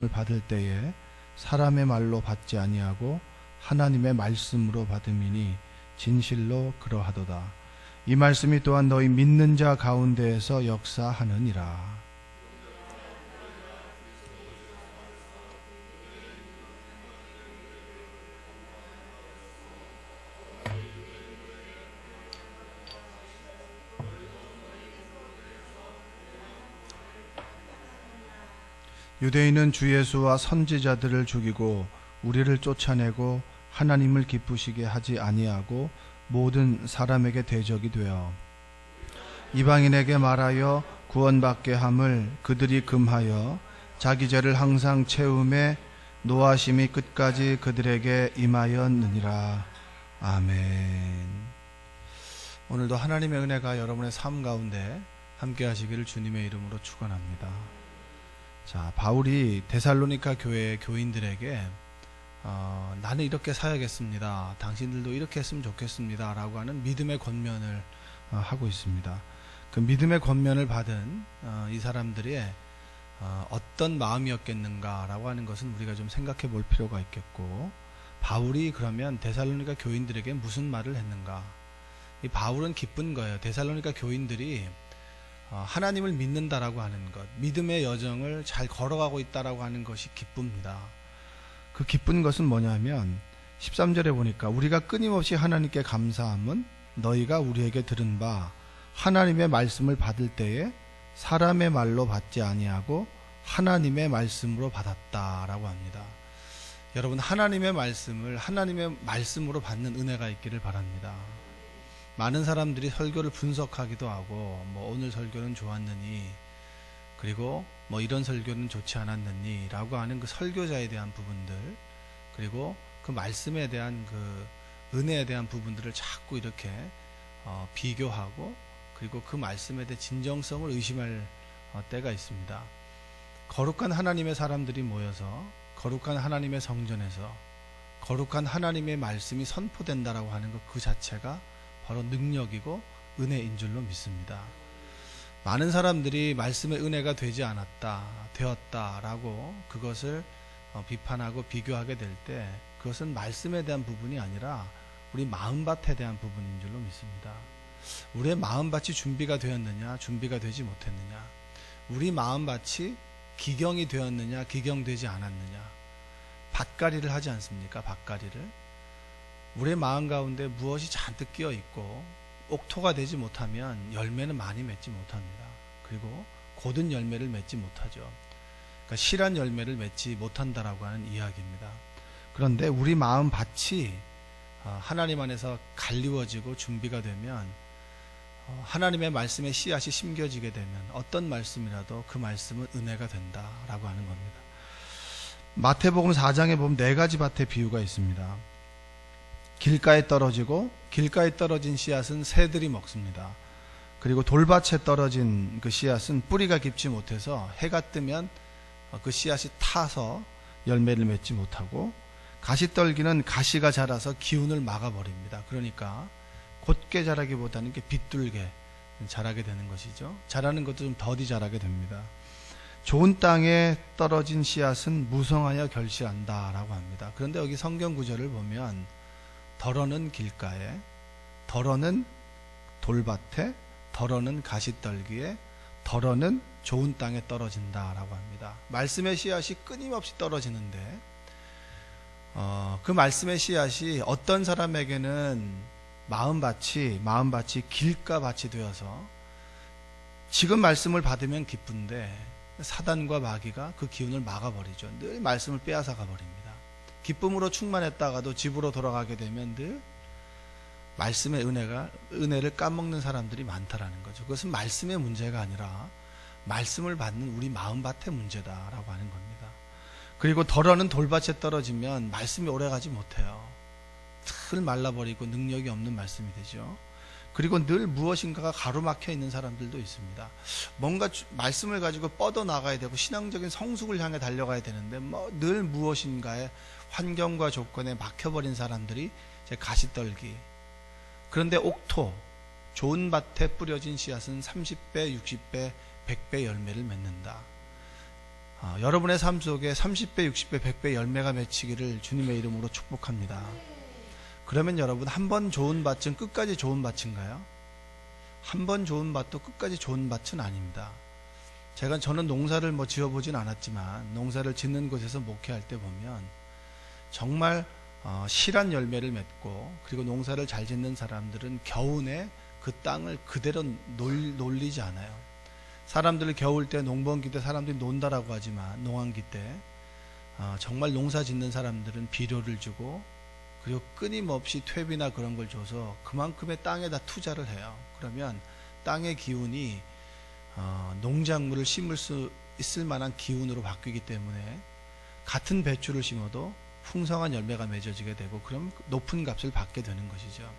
받을 때에 사람의 말로 받지 아니하고 하나님의 말씀으로 받음이니 진실로 그러하도다. 이 말씀이 또한 너희 믿는 자 가운데에서 역사하느니라. 유대인은 주 예수와 선지자들을 죽이고 우리를 쫓아내고 하나님을 기쁘시게 하지 아니하고 모든 사람에게 대적이 되어 이방인에게 말하여 구원받게 함을 그들이 금하여 자기 죄를 항상 채움에 노하심이 끝까지 그들에게 임하였느니라. 아멘. 오늘도 하나님의 은혜가 여러분의 삶 가운데 함께 하시기를 주님의 이름으로 축원합니다. 자, 바울이 데살로니가 교회 교인들에게 나는 이렇게 살아야겠습니다. 당신들도 이렇게 했으면 좋겠습니다. 라고 하는 믿음의 권면을 하고 있습니다. 그 믿음의 권면을 받은 이 사람들의 어떤 마음이었겠는가 라고 하는 것은 우리가 좀 생각해 볼 필요가 있겠고, 바울이 그러면 데살로니가 교인들에게 무슨 말을 했는가? 이 바울은 기쁜 거예요. 데살로니가 교인들이 하나님을 믿는다라고 하는 것, 믿음의 여정을 잘 걸어가고 있다라고 하는 것이 기쁩니다. 그 기쁜 것은 뭐냐면 13절에 보니까 우리가 끊임없이 하나님께 감사함은 너희가 우리에게 들은 바 하나님의 말씀을 받을 때에 사람의 말로 받지 아니하고 하나님의 말씀으로 받았다라고 합니다. 여러분, 하나님의 말씀을 하나님의 말씀으로 받는 은혜가 있기를 바랍니다. 많은 사람들이 설교를 분석하기도 하고 오늘 설교는 좋았느니, 그리고 이런 설교는 좋지 않았느니 라고 하는 그 설교자에 대한 부분들, 그리고 그 말씀에 대한 그 은혜에 대한 부분들을 자꾸 이렇게 비교하고, 그리고 그 말씀에 대해 진정성을 의심할 때가 있습니다. 거룩한 하나님의 사람들이 모여서 거룩한 하나님의 성전에서 거룩한 하나님의 말씀이 선포된다라고 하는 것 그 자체가 바로 능력이고 은혜인 줄로 믿습니다. 많은 사람들이 말씀의 은혜가 되지 않았다, 되었다라고 그것을 비판하고 비교하게 될 때 그것은 말씀에 대한 부분이 아니라 우리 마음밭에 대한 부분인 줄로 믿습니다. 우리의 마음밭이 준비가 되었느냐, 준비가 되지 못했느냐, 우리 마음밭이 기경이 되었느냐, 기경되지 않았느냐, 밭가리를 하지 않습니까? 밭가리를. 우리의 마음 가운데 무엇이 잔뜩 끼어 있고 옥토가 되지 못하면 열매는 많이 맺지 못합니다. 그리고 고든 열매를 맺지 못하죠. 그러니까 실한 열매를 맺지 못한다라고 하는 이야기입니다. 그런데 우리 마음 밭이 하나님 안에서 갈리워지고 준비가 되면 하나님의 말씀에 씨앗이 심겨지게 되면 어떤 말씀이라도 그 말씀은 은혜가 된다라고 하는 겁니다. 마태복음 4장에 보면 4가지 밭의 비유가 있습니다. 길가에 떨어지고, 길가에 떨어진 씨앗은 새들이 먹습니다. 그리고 돌밭에 떨어진 그 씨앗은 뿌리가 깊지 못해서 해가 뜨면 그 씨앗이 타서 열매를 맺지 못하고, 가시떨기는 가시가 자라서 기운을 막아버립니다. 그러니까 곧게 자라기보다는 이렇게 비뚤게 자라게 되는 것이죠. 자라는 것도 좀 더디 자라게 됩니다. 좋은 땅에 떨어진 씨앗은 무성하여 결실한다라고 합니다. 그런데 여기 성경 구절을 보면 덜어는 길가에, 덜어는 돌밭에, 덜어는 가시떨기에, 덜어는 좋은 땅에 떨어진다라고 합니다. 말씀의 씨앗이 끊임없이 떨어지는데 그 말씀의 씨앗이 어떤 사람에게는 마음밭이 길가밭이 되어서 지금 말씀을 받으면 기쁜데 사단과 마귀가 그 기운을 막아버리죠. 늘 말씀을 빼앗아가 버립니다. 기쁨으로 충만했다가도 집으로 돌아가게 되면 늘 말씀의 은혜를 까먹는 사람들이 많다라는 거죠. 그것은 말씀의 문제가 아니라 말씀을 받는 우리 마음밭의 문제다라고 하는 겁니다. 그리고 덜어는 돌밭에 떨어지면 말씀이 오래가지 못해요. 늘 말라버리고 능력이 없는 말씀이 되죠. 그리고 늘 무엇인가가 가로막혀 있는 사람들도 있습니다. 뭔가 말씀을 가지고 뻗어나가야 되고 신앙적인 성숙을 향해 달려가야 되는데 늘 무엇인가에 환경과 조건에 막혀버린 사람들이 이제 가시떨기. 그런데 옥토, 좋은 밭에 뿌려진 씨앗은 30배, 60배, 100배 열매를 맺는다. 여러분의 삶 속에 30배, 60배, 100배 열매가 맺히기를 주님의 이름으로 축복합니다. 그러면 여러분, 한 번 좋은 밭은 끝까지 좋은 밭인가요? 한 번 좋은 밭도 끝까지 좋은 밭은 아닙니다. 저는 농사를 지어보진 않았지만 농사를 짓는 곳에서 목회할 때 보면 정말 실한 열매를 맺고, 그리고 농사를 잘 짓는 사람들은 겨우내 그 땅을 그대로 놀리지 않아요. 사람들이 겨울 때, 농번기 때 사람들이 논다라고 하지만 농한기 때 정말 농사 짓는 사람들은 비료를 주고, 그리고 끊임없이 퇴비나 그런 걸 줘서 그만큼의 땅에다 투자를 해요. 그러면 땅의 기운이 농작물을 심을 수 있을 만한 기운으로 바뀌기 때문에 같은 배추를 심어도 풍성한 열매가 맺어지게 되고, 그럼 높은 값을 받게 되는 것이죠.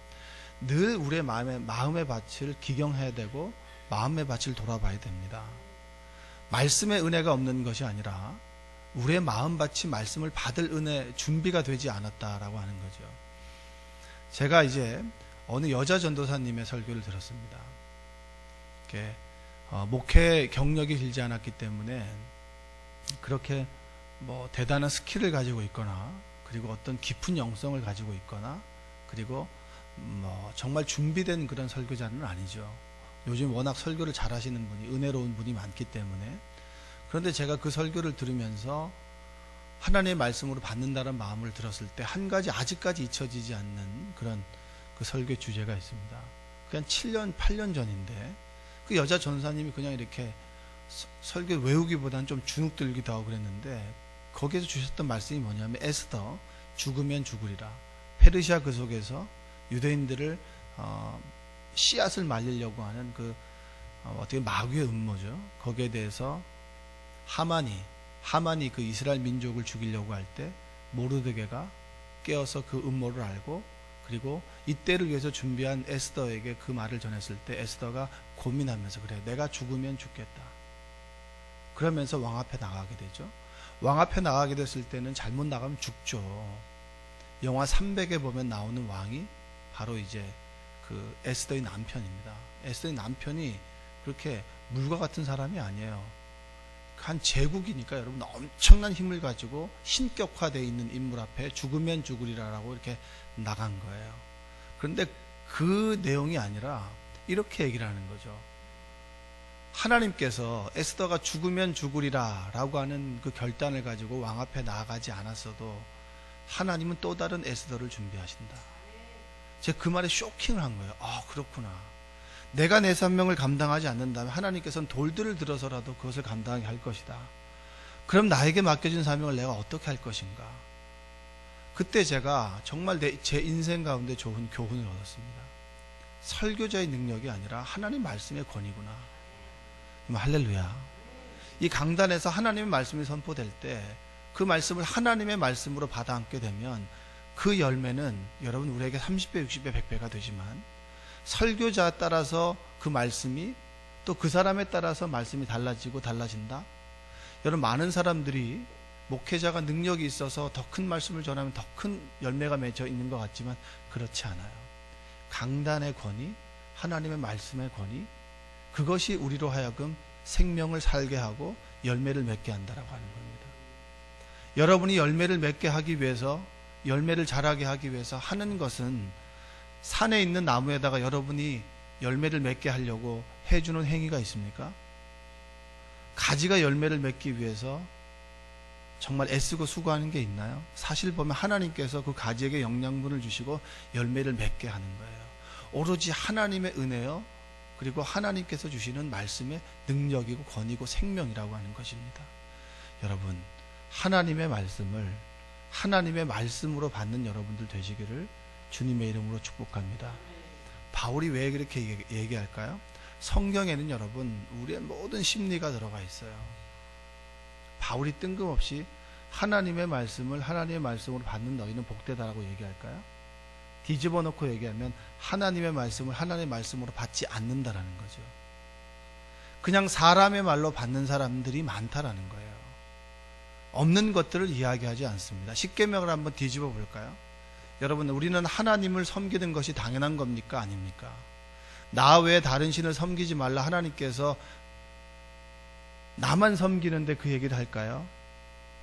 늘 우리의 마음의 밭을 기경해야 되고 마음의 밭을 돌아봐야 됩니다. 말씀의 은혜가 없는 것이 아니라 우리의 마음밭이 말씀을 받을 은혜 준비가 되지 않았다라고 하는 거죠. 제가 이제 어느 여자 전도사님의 설교를 들었습니다. 목회 경력이 길지 않았기 때문에 그렇게 대단한 스킬을 가지고 있거나, 그리고 어떤 깊은 영성을 가지고 있거나, 그리고 정말 준비된 그런 설교자는 아니죠. 요즘 워낙 설교를 잘하시는 분이, 은혜로운 분이 많기 때문에. 그런데 제가 그 설교를 들으면서 하나님의 말씀으로 받는다는 마음을 들었을 때 한 가지 아직까지 잊혀지지 않는 그런 그 설교 주제가 있습니다. 그냥 7년, 8년 전인데 그 여자 전사님이 그냥 이렇게 설교 외우기보다는 좀 주눅 들기도 하고 그랬는데, 거기에서 주셨던 말씀이 뭐냐면, 에스더 죽으면 죽으리라. 페르시아 그 속에서 유대인들을 씨앗을 말리려고 하는 어떻게 마귀의 음모죠. 거기에 대해서 하만이 그 이스라엘 민족을 죽이려고 할 때 모르드게가 깨어서 그 음모를 알고, 그리고 이때를 위해서 준비한 에스더에게 그 말을 전했을 때 에스더가 고민하면서, 그래, 내가 죽으면 죽겠다. 그러면서 왕 앞에 나가게 되죠. 왕 앞에 나가게 됐을 때는 잘못 나가면 죽죠. 영화 300에 보면 나오는 왕이 바로 이제 그 에스더의 남편입니다. 에스더의 남편이 그렇게 물과 같은 사람이 아니에요. 한 제국이니까 여러분 엄청난 힘을 가지고 신격화되어 있는 인물 앞에 죽으면 죽으리라라고 이렇게 나간 거예요. 그런데 그 내용이 아니라 이렇게 얘기를 하는 거죠. 하나님께서 에스더가 죽으면 죽으리라 라고 하는 그 결단을 가지고 왕 앞에 나아가지 않았어도 하나님은 또 다른 에스더를 준비하신다. 제가 그 말에 쇼킹을 한 거예요. 그렇구나. 내가 내 사명을 감당하지 않는다면 하나님께서는 돌들을 들어서라도 그것을 감당하게 할 것이다. 그럼 나에게 맡겨진 사명을 내가 어떻게 할 것인가. 그때 제가 정말 제 인생 가운데 좋은 교훈을 얻었습니다. 설교자의 능력이 아니라 하나님 말씀의 권위구나. 할렐루야. 이 강단에서 하나님의 말씀이 선포될 때 그 말씀을 하나님의 말씀으로 받아 안게 되면 그 열매는 여러분 우리에게 30배, 60배, 100배가 되지만, 설교자에 따라서 그 말씀이, 또 그 사람에 따라서 말씀이 달라진다. 여러분, 많은 사람들이 목회자가 능력이 있어서 더 큰 말씀을 전하면 더 큰 열매가 맺어 있는 것 같지만 그렇지 않아요. 강단의 권위, 하나님의 말씀의 권위, 그것이 우리로 하여금 생명을 살게 하고 열매를 맺게 한다라고 하는 겁니다. 여러분이 열매를 맺게 하기 위해서, 열매를 자라게 하기 위해서 하는 것은 산에 있는 나무에다가 여러분이 열매를 맺게 하려고 해주는 행위가 있습니까? 가지가 열매를 맺기 위해서 정말 애쓰고 수고하는 게 있나요? 사실 보면 하나님께서 그 가지에게 영양분을 주시고 열매를 맺게 하는 거예요. 오로지 하나님의 은혜요, 그리고 하나님께서 주시는 말씀의 능력이고 권위고 생명이라고 하는 것입니다. 여러분, 하나님의 말씀을 하나님의 말씀으로 받는 여러분들 되시기를 주님의 이름으로 축복합니다. 바울이 왜 그렇게 얘기할까요? 성경에는 여러분 우리의 모든 심리가 들어가 있어요. 바울이 뜬금없이 하나님의 말씀을 하나님의 말씀으로 받는 너희는 복되다라고 얘기할까요? 뒤집어 놓고 얘기하면 하나님의 말씀을 하나님의 말씀으로 받지 않는다라는 거죠. 그냥 사람의 말로 받는 사람들이 많다라는 거예요. 없는 것들을 이야기하지 않습니다. 십계명을 한번 뒤집어 볼까요? 여러분, 우리는 하나님을 섬기는 것이 당연한 겁니까? 아닙니까? 나 외에 다른 신을 섬기지 말라 하나님께서 나만 섬기는데 그 얘기를 할까요?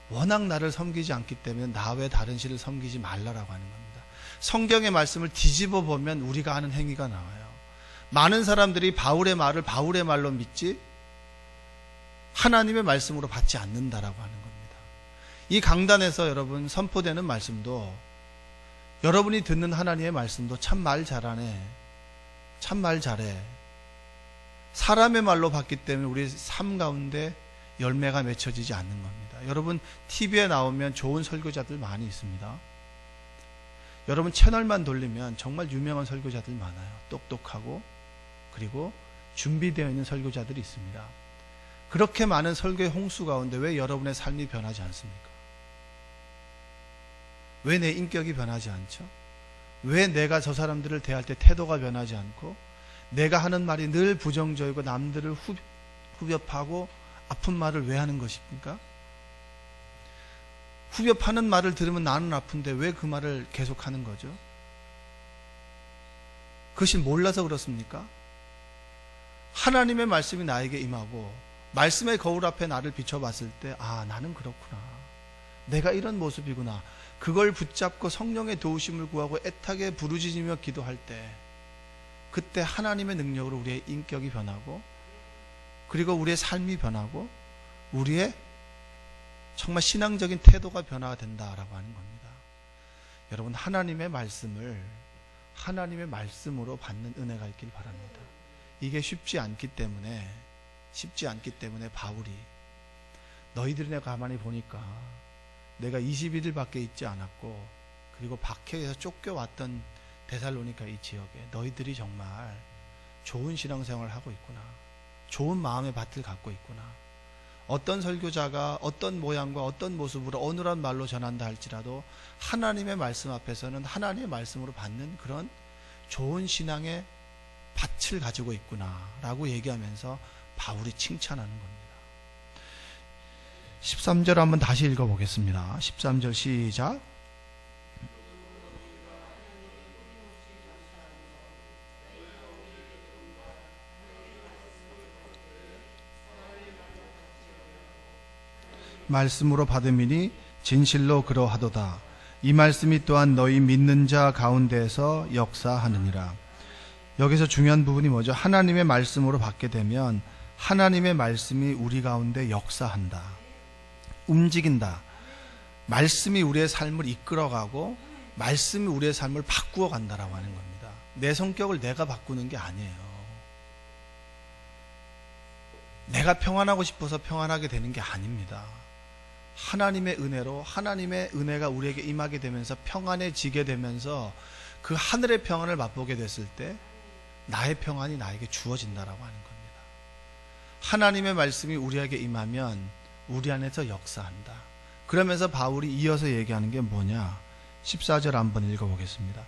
워낙 나를 섬기지 않기 때문에 나 외 다른 신을 섬기지 말라라고 하는 겁니다. 성경의 말씀을 뒤집어 보면 우리가 하는 행위가 나와요. 많은 사람들이 바울의 말을 바울의 말로 믿지 하나님의 말씀으로 받지 않는다라고 하는 겁니다. 이 강단에서 여러분 선포되는 말씀도, 여러분이 듣는 하나님의 말씀도 참 말 잘하네, 참 말 잘해, 사람의 말로 받기 때문에 우리 삶 가운데 열매가 맺혀지지 않는 겁니다. 여러분 TV에 나오면 좋은 설교자들 많이 있습니다. 여러분 채널만 돌리면 정말 유명한 설교자들 많아요. 똑똑하고 그리고 준비되어 있는 설교자들이 있습니다. 그렇게 많은 설교의 홍수 가운데 왜 여러분의 삶이 변하지 않습니까? 왜 내 인격이 변하지 않죠? 왜 내가 저 사람들을 대할 때 태도가 변하지 않고 내가 하는 말이 늘 부정적이고 남들을 후벼파고 아픈 말을 왜 하는 것입니까? 후벼파는 말을 들으면 나는 아픈데 왜 그 말을 계속하는 거죠? 그것이 몰라서 그렇습니까? 하나님의 말씀이 나에게 임하고 말씀의 거울 앞에 나를 비춰봤을 때, 아, 나는 그렇구나, 내가 이런 모습이구나, 그걸 붙잡고 성령의 도우심을 구하고 애타게 부르짖으며 기도할 때, 그때 하나님의 능력으로 우리의 인격이 변하고 그리고 우리의 삶이 변하고 우리의 정말 신앙적인 태도가 변화가 된다라고 하는 겁니다. 여러분 하나님의 말씀을 하나님의 말씀으로 받는 은혜가 있길 바랍니다. 이게 쉽지 않기 때문에 바울이 너희들이 내가 가만히 보니까 내가 21일밖에 있지 않았고 그리고 박해에서 쫓겨왔던 데살로니가 이 지역에 너희들이 정말 좋은 신앙생활을 하고 있구나, 좋은 마음의 밭을 갖고 있구나, 어떤 설교자가 어떤 모양과 어떤 모습으로 어느한 말로 전한다 할지라도 하나님의 말씀 앞에서는 하나님의 말씀으로 받는 그런 좋은 신앙의 밭을 가지고 있구나 라고 얘기하면서 바울이 칭찬하는 겁니다. 13절 한번 다시 읽어보겠습니다. 13절 시작. 말씀으로 받음이니 진실로 그러하도다. 이 말씀이 또한 너희 믿는 자 가운데에서 역사하느니라. 여기서 중요한 부분이 뭐죠? 하나님의 말씀으로 받게 되면 하나님의 말씀이 우리 가운데 역사한다, 움직인다. 말씀이 우리의 삶을 이끌어가고 말씀이 우리의 삶을 바꾸어 간다라고 하는 겁니다. 내 성격을 내가 바꾸는 게 아니에요. 내가 평안하고 싶어서 평안하게 되는 게 아닙니다. 하나님의 은혜로 하나님의 은혜가 우리에게 임하게 되면서 평안해지게 되면서 그 하늘의 평안을 맛보게 됐을 때 나의 평안이 나에게 주어진다라고 하는 겁니다. 하나님의 말씀이 우리에게 임하면 우리 안에서 역사한다. 그러면서 바울이 이어서 얘기하는 게 뭐냐? 14절 한번 읽어보겠습니다.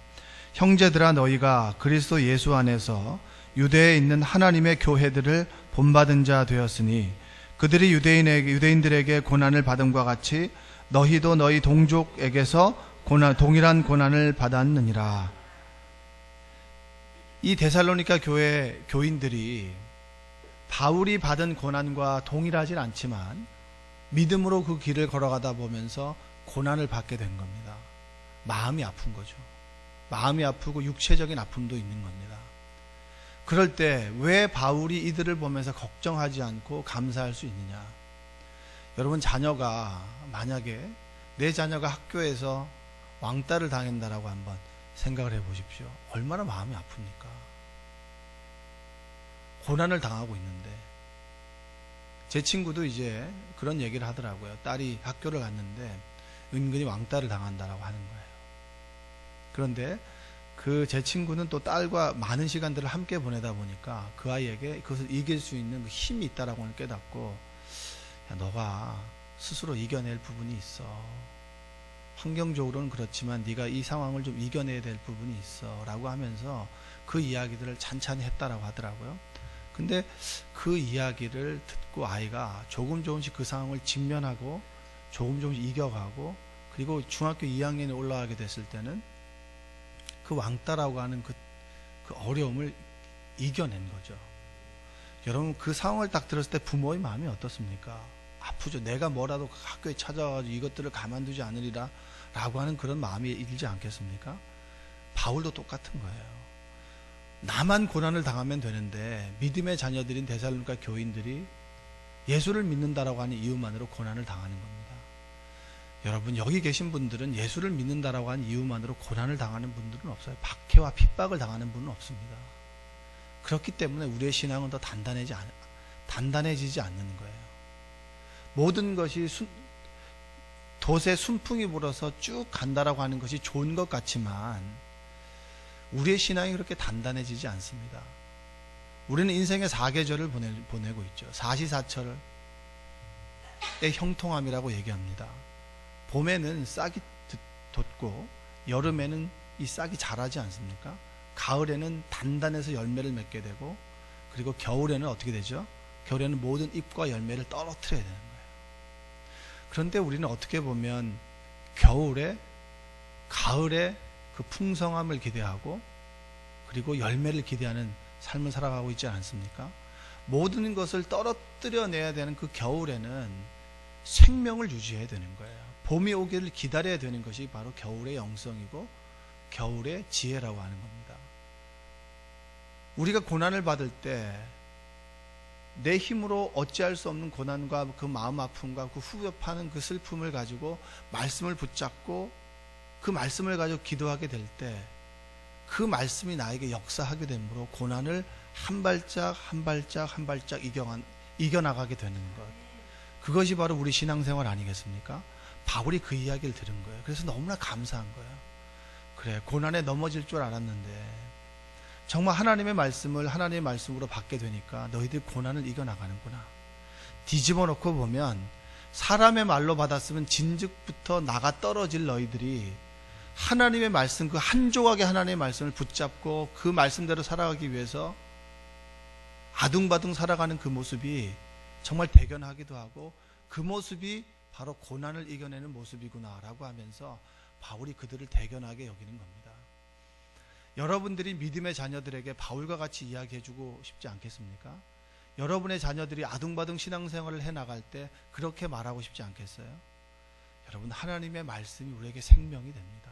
형제들아, 너희가 그리스도 예수 안에서 유대에 있는 하나님의 교회들을 본받은 자 되었으니 그들이 유대인들에게 고난을 받음과 같이 너희도 너희 동족에게서 동일한 고난을 받았느니라. 이 데살로니가 교회 교인들이 바울이 받은 고난과 동일하진 않지만 믿음으로 그 길을 걸어가다 보면서 고난을 받게 된 겁니다. 마음이 아픈 거죠. 마음이 아프고 육체적인 아픔도 있는 겁니다. 그럴 때 왜 바울이 이들을 보면서 걱정하지 않고 감사할 수 있느냐? 여러분, 자녀가 만약에 내 자녀가 학교에서 왕따를 당한다라고 한번 생각을 해보십시오. 얼마나 마음이 아픕니까? 고난을 당하고 있는데. 제 친구도 이제 그런 얘기를 하더라고요. 딸이 학교를 갔는데 은근히 왕따를 당한다라고 하는 거예요. 그런데 제 친구는 또 딸과 많은 시간들을 함께 보내다 보니까 그 아이에게 그것을 이길 수 있는 힘이 있다라고 깨닫고, 야, 너가 스스로 이겨낼 부분이 있어. 환경적으로는 그렇지만 네가 이 상황을 좀 이겨내야 될 부분이 있어 라고 하면서 그 이야기들을 찬찬히 했다라고 하더라고요. 근데 그 이야기를 듣고 아이가 조금씩 그 상황을 직면하고 조금씩 이겨가고, 그리고 중학교 2학년에 올라가게 됐을 때는 그 왕따라고 하는 그 어려움을 이겨낸 거죠. 여러분 그 상황을 딱 들었을 때 부모의 마음이 어떻습니까? 아프죠. 내가 뭐라도 학교에 찾아가지고 이것들을 가만두지 않으리라 라고 하는 그런 마음이 일지 않겠습니까? 바울도 똑같은 거예요. 나만 고난을 당하면 되는데 믿음의 자녀들인 데살로니가 교인들이 예수를 믿는다라고 하는 이유만으로 고난을 당하는 겁니다. 여러분 여기 계신 분들은 예수를 믿는다라고 하는 이유만으로 고난을 당하는 분들은 없어요. 박해와 핍박을 당하는 분은 없습니다. 그렇기 때문에 우리의 신앙은 더 단단해지지 않는 거예요. 모든 것이 돛에 순풍이 불어서 쭉 간다라고 하는 것이 좋은 것 같지만 우리의 신앙이 그렇게 단단해지지 않습니다. 우리는 인생의 4계절을 보내고 있죠. 사시사철의 형통함이라고 얘기합니다. 봄에는 싹이 돋고 여름에는 이 싹이 자라지 않습니까? 가을에는 단단해서 열매를 맺게 되고 그리고 겨울에는 어떻게 되죠? 겨울에는 모든 잎과 열매를 떨어뜨려야 되는 거예요. 그런데 우리는 어떻게 보면 겨울에 가을에 그 풍성함을 기대하고 그리고 열매를 기대하는 삶을 살아가고 있지 않습니까? 모든 것을 떨어뜨려내야 되는 그 겨울에는 생명을 유지해야 되는 거예요. 봄이 오기를 기다려야 되는 것이 바로 겨울의 영성이고 겨울의 지혜라고 하는 겁니다. 우리가 고난을 받을 때 내 힘으로 어찌할 수 없는 고난과 그 마음 아픔과 그 후벼파는 그 슬픔을 가지고 말씀을 붙잡고 그 말씀을 가지고 기도하게 될 때 그 말씀이 나에게 역사하게 되므로 고난을 한 발짝 한 발짝 한 발짝 이겨나가게 되는 것. 그것이 바로 우리 신앙생활 아니겠습니까? 바울이 그 이야기를 들은 거예요. 그래서 너무나 감사한 거예요. 그래, 고난에 넘어질 줄 알았는데 정말 하나님의 말씀으로 받게 되니까 너희들 고난을 이겨나가는구나. 뒤집어 놓고 보면 사람의 말로 받았으면 진즉부터 나가 떨어질 너희들이 하나님의 말씀, 그 한 조각의 하나님의 말씀을 붙잡고 그 말씀대로 살아가기 위해서 아둥바둥 살아가는 그 모습이 정말 대견하기도 하고 그 모습이 바로 고난을 이겨내는 모습이구나라고 하면서 바울이 그들을 대견하게 여기는 겁니다. 여러분들이 믿음의 자녀들에게 바울과 같이 이야기해주고 싶지 않겠습니까? 여러분의 자녀들이 아둥바둥 신앙생활을 해나갈 때 그렇게 말하고 싶지 않겠어요? 여러분, 하나님의 말씀이 우리에게 생명이 됩니다.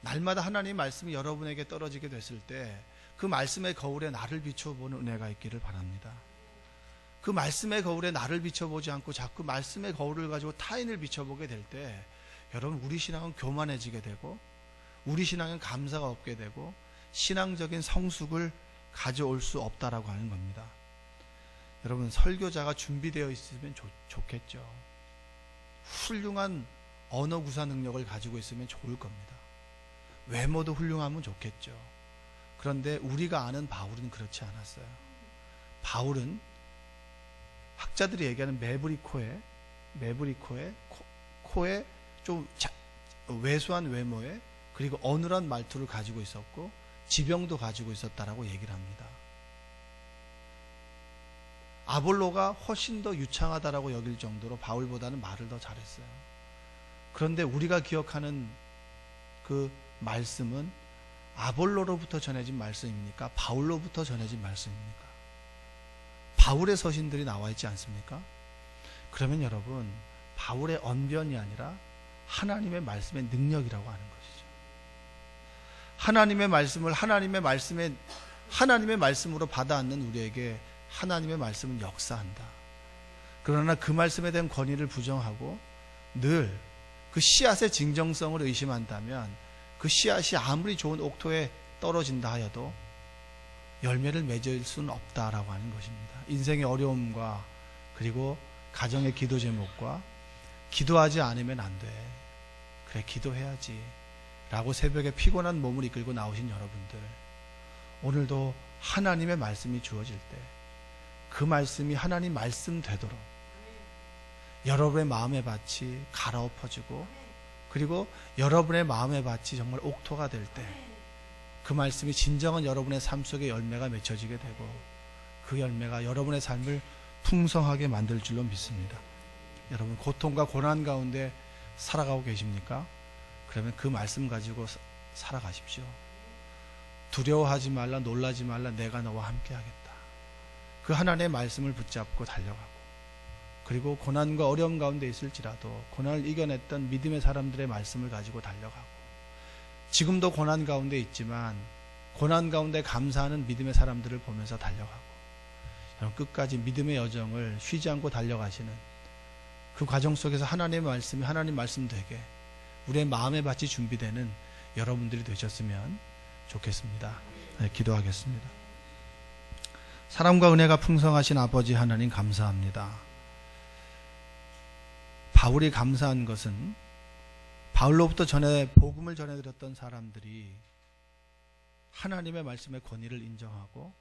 날마다 하나님의 말씀이 여러분에게 떨어지게 됐을 때 그 말씀의 거울에 나를 비춰보는 은혜가 있기를 바랍니다. 그 말씀의 거울에 나를 비춰보지 않고 자꾸 말씀의 거울을 가지고 타인을 비춰보게 될 때 여러분, 우리 신앙은 교만해지게 되고 우리 신앙은 감사가 없게 되고 신앙적인 성숙을 가져올 수 없다라고 하는 겁니다. 여러분, 설교자가 준비되어 있으면 좋겠죠. 훌륭한 언어 구사 능력을 가지고 있으면 좋을 겁니다. 외모도 훌륭하면 좋겠죠. 그런데 우리가 아는 바울은 그렇지 않았어요. 바울은 학자들이 얘기하는 매부리코에 코에 좀 왜소한 외모에 그리고 어눌한 말투를 가지고 있었고 지병도 가지고 있었다라고 얘기를 합니다. 아볼로가 훨씬 더 유창하다라고 여길 정도로 바울보다는 말을 더 잘했어요. 그런데 우리가 기억하는 그 말씀은 아볼로로부터 전해진 말씀입니까? 바울로부터 전해진 말씀입니까? 바울의 서신들이 나와 있지 않습니까? 그러면 여러분, 바울의 언변이 아니라 하나님의 말씀의 능력이라고 하는 것이죠. 하나님의 말씀을 하나님의 말씀으로 받아안는 우리에게 하나님의 말씀은 역사한다. 그러나 그 말씀에 대한 권위를 부정하고 늘 그 씨앗의 진정성을 의심한다면 그 씨앗이 아무리 좋은 옥토에 떨어진다 하여도 열매를 맺을 수는 없다라고 하는 것입니다. 인생의 어려움과 그리고 가정의 기도 제목과 기도하지 않으면 안 돼. 그래, 기도해야지 라고 새벽에 피곤한 몸을 이끌고 나오신 여러분들, 오늘도 하나님의 말씀이 주어질 때 그 말씀이 하나님 말씀 되도록 여러분의 마음의 밭이 갈아엎어지고 그리고 여러분의 마음의 밭이 정말 옥토가 될 때 그 말씀이 진정한 여러분의 삶 속에 열매가 맺혀지게 되고 그 열매가 여러분의 삶을 풍성하게 만들 줄로 믿습니다. 여러분, 고통과 고난 가운데 살아가고 계십니까? 그러면 그 말씀 가지고 살아가십시오. 두려워하지 말라, 놀라지 말라, 내가 너와 함께 하겠다. 그 하나님의 말씀을 붙잡고 달려가고, 그리고 고난과 어려움 가운데 있을지라도 고난을 이겨냈던 믿음의 사람들의 말씀을 가지고 달려가고, 지금도 고난 가운데 있지만 고난 가운데 감사하는 믿음의 사람들을 보면서 달려가고, 여러분 끝까지 믿음의 여정을 쉬지 않고 달려가시는 그 과정 속에서 하나님의 말씀이 하나님 말씀 되게 우리의 마음의 밭이 준비되는 여러분들이 되셨으면 좋겠습니다. 네, 기도하겠습니다. 사랑과 은혜가 풍성하신 아버지 하나님 감사합니다. 바울이 감사한 것은 바울로부터 복음을 전해드렸던 사람들이 하나님의 말씀의 권위를 인정하고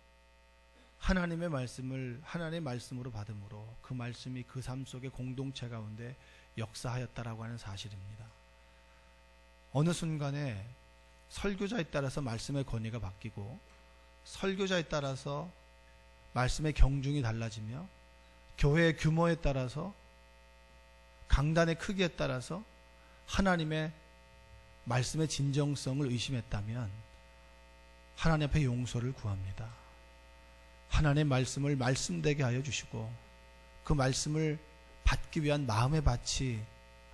하나님의 말씀을 하나님의 말씀으로 받음으로 그 말씀이 그 삶 속의 공동체 가운데 역사하였다라고 하는 사실입니다. 어느 순간에 설교자에 따라서 말씀의 권위가 바뀌고 설교자에 따라서 말씀의 경중이 달라지며 교회의 규모에 따라서 강단의 크기에 따라서 하나님의 말씀의 진정성을 의심했다면 하나님 앞에 용서를 구합니다. 하나님의 말씀을 말씀되게 하여 주시고 그 말씀을 받기 위한 마음의 밭이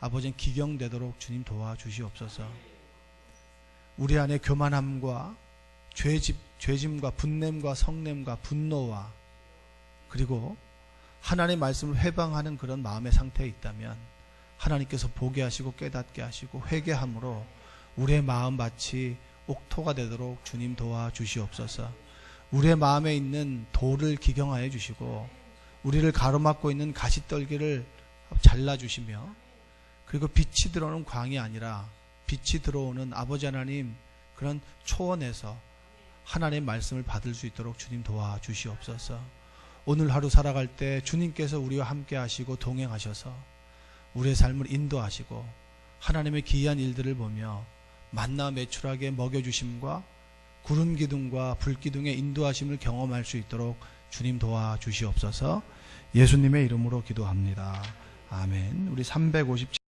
아버지는 기경되도록 주님 도와주시옵소서. 우리 안에 교만함과 죄짐과 분냄과 성냄과 분노와 그리고 하나님의 말씀을 회방하는 그런 마음의 상태에 있다면 하나님께서 보게 하시고 깨닫게 하시고 회개함으로 우리의 마음밭이 옥토가 되도록 주님 도와주시옵소서. 우리의 마음에 있는 돌을 기경하여 주시고 우리를 가로막고 있는 가시떨기를 잘라주시며 그리고 빛이 들어오는 광이 아니라 빛이 들어오는 아버지 하나님 그런 초원에서 하나님의 말씀을 받을 수 있도록 주님 도와주시옵소서. 오늘 하루 살아갈 때 주님께서 우리와 함께 하시고 동행하셔서 우리의 삶을 인도하시고 하나님의 기이한 일들을 보며 만나 매출하게 먹여주심과 구름 기둥과 불 기둥의 인도하심을 경험할 수 있도록 주님 도와주시옵소서. 예수님의 이름으로 기도합니다. 아멘. 우리 357